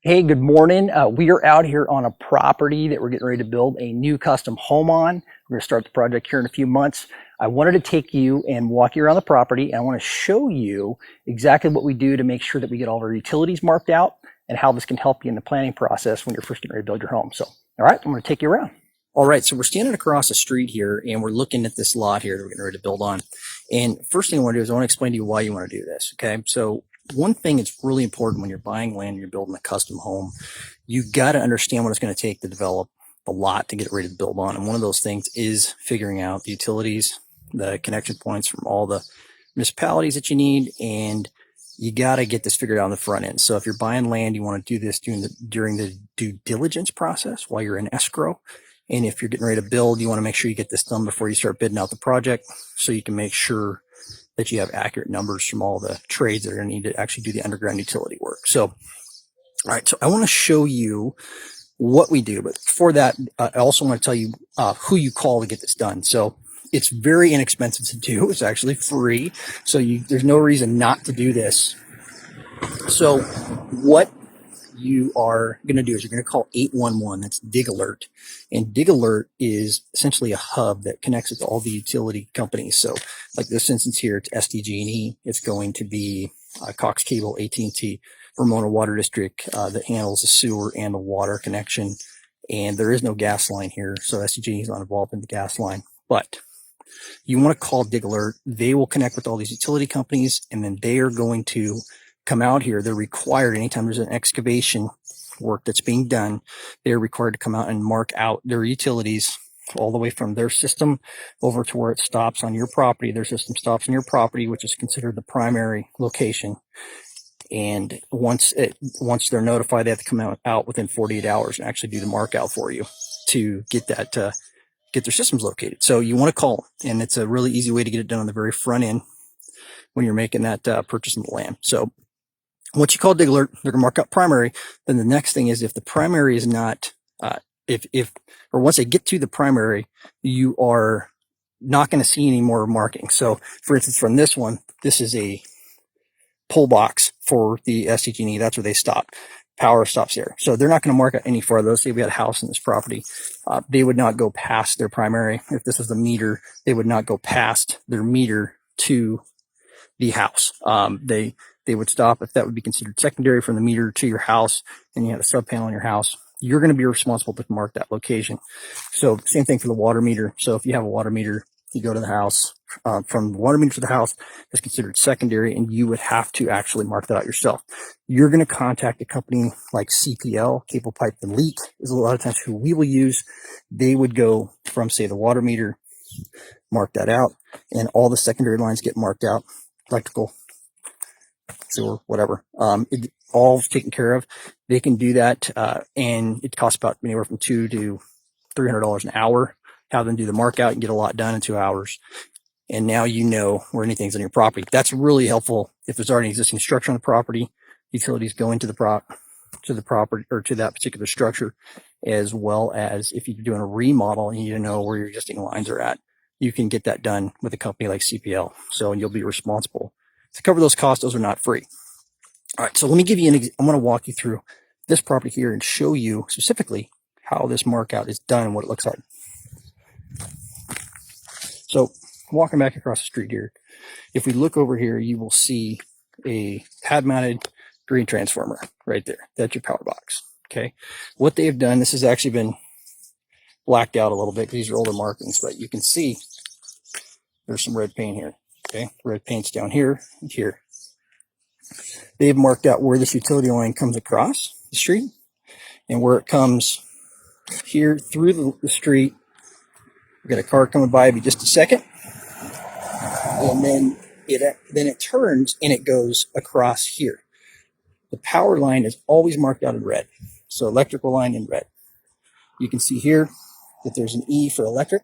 Hey, good morning. We are out here on a property that we're getting ready to build a new custom home on. We're going to start the project here in a few months. I wanted to take you and walk you around the property, and I want to show you exactly what we do to make sure that we get all of our utilities marked out and how this can help you in the planning process when you're first getting ready to build your home. So, all right, I'm going to take you around. All right, so we're standing across the street here, and we're looking at this lot here that we're getting ready to build on. And first thing I want to do is I want to explain to you why you want to do this, okay? So one thing that's really important when you're buying land and you're building a custom home, you got to understand what it's going to take to develop the lot to get it ready to build on. And one of those things is figuring out the utilities, the connection points from all the municipalities that you need, and you got to get this figured out on the front end. So if you're buying land, you want to do this during the due diligence process while you're in escrow. And if you're getting ready to build, you want to make sure you get this done before you start bidding out the project, so you can make sure that you have accurate numbers from all the trades that are going to need to actually do the underground utility work. So, all right, so I want to show you what we do. But before that, I also want to tell you who you call to get this done. So it's very inexpensive to do. It's actually free. So there's no reason not to do this. So what you are going to do is you're going to call 811. That's Dig Alert. And Dig Alert is essentially a hub that connects with all the utility companies. So like this instance here, it's SDG&E. It's going to be Cox Cable, AT&T, Ramona Water District that handles the sewer and the water connection. And there is no gas line here, so SDG&E is not involved in the gas line. But you want to call Dig Alert. They will connect with all these utility companies, and then they are going to come out here. They're required, anytime there's an excavation work that's being done, they're required to come out and mark out their utilities all the way from their system over to where it stops on your property. Their system stops on your property, which is considered the primary location. And once they're notified, they have to come out within 48 hours and actually do the mark out for you to get that get their systems located. So you want to call, and it's a really easy way to get it done on the very front end when you're making that purchase of the land. So once you call Dig Alert, they're going to mark out primary. Then the next thing is, if the primary is not, or once they get to the primary, you are not going to see any more marking. So for instance, from this one, this is a pull box for the SDG&E. That's where they stop. Power stops there. So they're not going to mark out any farther. Let's say we had a house in this property. They would not go past their primary. If this was the meter, they would not go past their meter to the house. They would stop if that would be considered secondary from the meter to your house, and you had a sub panel on your house. You're going to be responsible to mark that location. So same thing for the water meter. So if you have a water meter, you go to the house, from the water meter to the house is considered secondary, and you would have to actually mark that out yourself. You're going to contact a company like CPL, Cable Pipe and Leak, is a lot of times who we will use. They would go from, say, the water meter, mark that out, and all the secondary lines get marked out, electrical, sewer, whatever. It all taken care of. They can do that, and it costs about anywhere from $200 to $300 an hour. Have them do the mark out and get a lot done in 2 hours. And now you know where anything's on your property. That's really helpful if there's already existing structure on the property. Utilities go into the property or to that particular structure, as well as if you're doing a remodel and you need to know where your existing lines are at. You can get that done with a company like CPL. So, and you'll be responsible to cover those costs. Those are not free. All right, so let me give you I'm going to walk you through this property here and show you specifically how this mark out is done and what it looks like. So walking back across the street here, if we look over here, you will see a pad mounted green transformer right there. That's your power box. Okay. What they have done, this has actually been blacked out a little bit because these are older markings, but you can see there's some red paint here. Okay. Red paint's down here and here. They've marked out where this utility line comes across the street and where it comes here through the street. We've got a car coming by in just a second. And then it turns and it goes across here. The power line is always marked out in red. So electrical line in red. You can see here that there's an E for electric.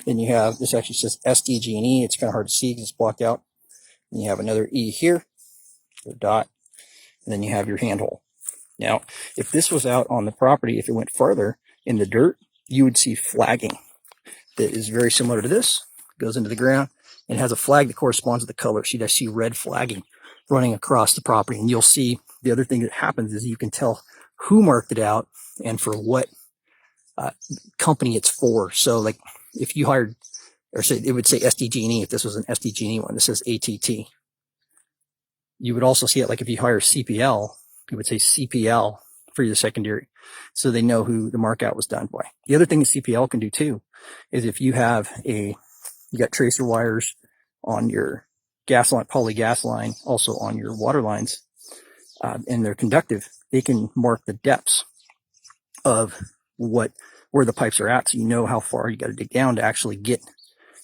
Then you have, this actually says SDG&E. It's kind of hard to see because it's blocked out. And you have another E here, a dot, and then you have your handhole. Now, if this was out on the property, if it went farther in the dirt, you would see flagging that is very similar to this. Goes into the ground and has a flag that corresponds to the color. See, I see red flagging. running across the property. And you'll see the other thing that happens is you can tell who marked it out and for what company it's for. So like if you hired, or say it would say SDG&E, if this was an SDG&E one, this says ATT. You would also see it like if you hire CPL, it would say CPL for your secondary. So they know who the markout was done by. The other thing that CPL can do too is if you have you got tracer wires on your gas line, poly gas line, also on your water lines, and they're conductive, they can mark the depths of where the pipes are at, so you know how far you got to dig down to actually get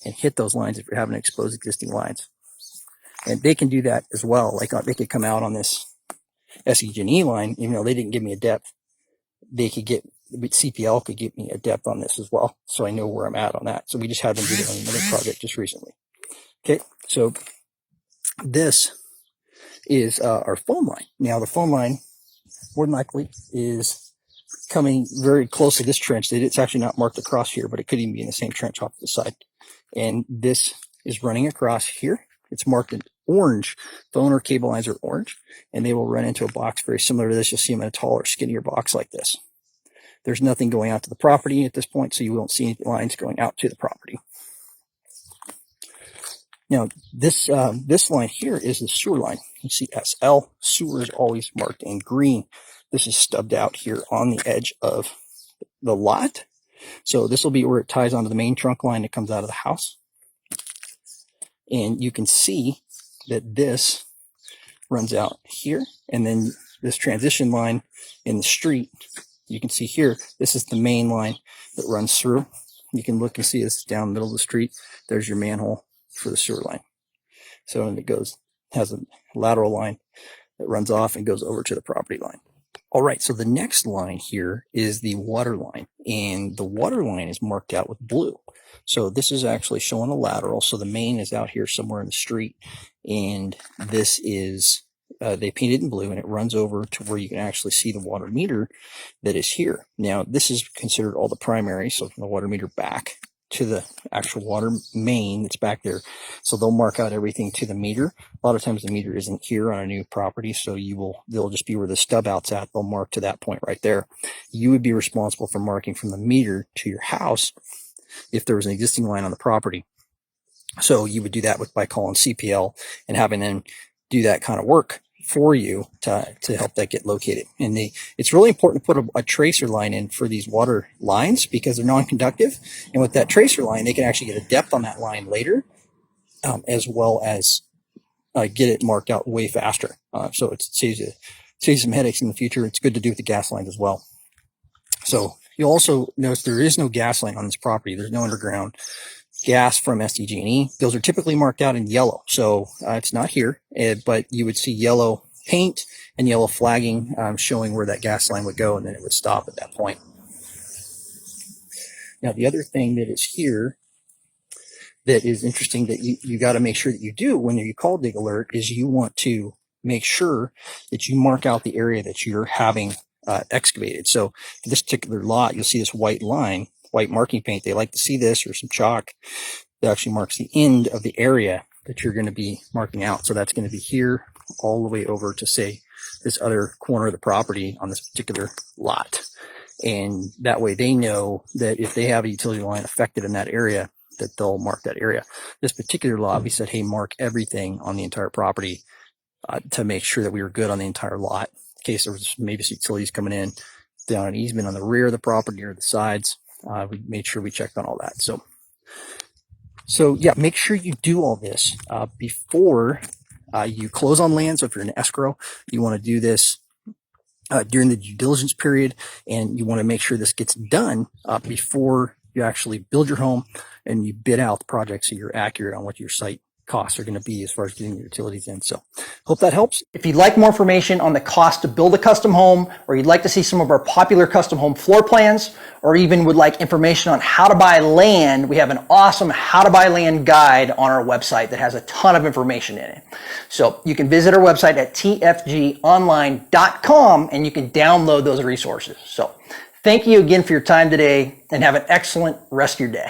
and hit those lines if you're having exposed existing lines. And they can do that as well. Like they could come out on this SEG&E line, even though they didn't give me a depth, they could get, CPL could give me a depth on this as well, so I know where I'm at on that. So we just had them do that on another project just recently. Okay, so this is our phone line. Now the phone line more than likely is coming very close to this trench. It's actually not marked across here, but it could even be in the same trench off the side. And this is running across here. It's marked in orange. Phone or cable lines are orange, and they will run into a box very similar to this. You'll see them in a taller, skinnier box like this. There's nothing going out to the property at this point, so you won't see any lines going out to the property. Now, this line here is the sewer line. You see SL. Sewer is always marked in green. This is stubbed out here on the edge of the lot. So this will be where it ties onto the main trunk line that comes out of the house. And you can see that this runs out here. And then this transition line in the street, you can see here, this is the main line that runs through. You can look and see this down the middle of the street. There's your manhole for the sewer line. So and it has a lateral line that runs off and goes over to the property line. All right, so the next line here is the water line, and the water line is marked out with blue. So this is actually showing a lateral. So the main is out here somewhere in the street, and this is, they painted in blue, and it runs over to where you can actually see the water meter that is here. Now, this is considered all the primary, so from the water meter back to the actual water main that's back there. So they'll mark out everything to the meter. A lot of times the meter isn't here on a new property, so they'll just be where the stub out's at. They'll mark to that point right there. You would be responsible for marking from the meter to your house if there was an existing line on the property. So you would do that by calling CPL and having them do that kind of work for you to help that get located. And it's really important to put a tracer line in for these water lines because they're non-conductive. And with that tracer line, they can actually get a depth on that line later, as well as get it marked out way faster. So it saves you some headaches in the future. It's good to do with the gas lines as well. So you'll also notice there is no gas line on this property. There's no underground gas from SDG&E. Those are typically marked out in yellow. So it's not here, but you would see yellow paint and yellow flagging showing where that gas line would go, and then it would stop at that point. Now, the other thing that is here that is interesting that you got to make sure that you do when you call dig alert is you want to make sure that you mark out the area that you're having excavated. So for this particular lot, you'll see this white line, white marking paint. They like to see this, or some chalk that actually marks the end of the area that you're going to be marking out. So that's going to be here all the way over to, say, this other corner of the property on this particular lot. And that way they know that if they have a utility line affected in that area, that they'll mark that area. This particular lot, we said, hey, mark everything on the entire property to make sure that we were good on the entire lot. In case there was maybe some utilities coming in down an easement on the rear of the property or the sides, we made sure we checked on all that. So yeah, make sure you do all this before you close on land. So if you're in escrow, you want to do this during the due diligence period, and you want to make sure this gets done before you actually build your home and you bid out the project, so you're accurate on what your site costs are going to be as far as getting your utilities in. So hope that helps. If you'd like more information on the cost to build a custom home, or you'd like to see some of our popular custom home floor plans, or even would like information on how to buy land, we have an awesome how to buy land guide on our website that has a ton of information in it. So you can visit our website at tfgonline.com and you can download those resources. So thank you again for your time today, and have an excellent rest of your day.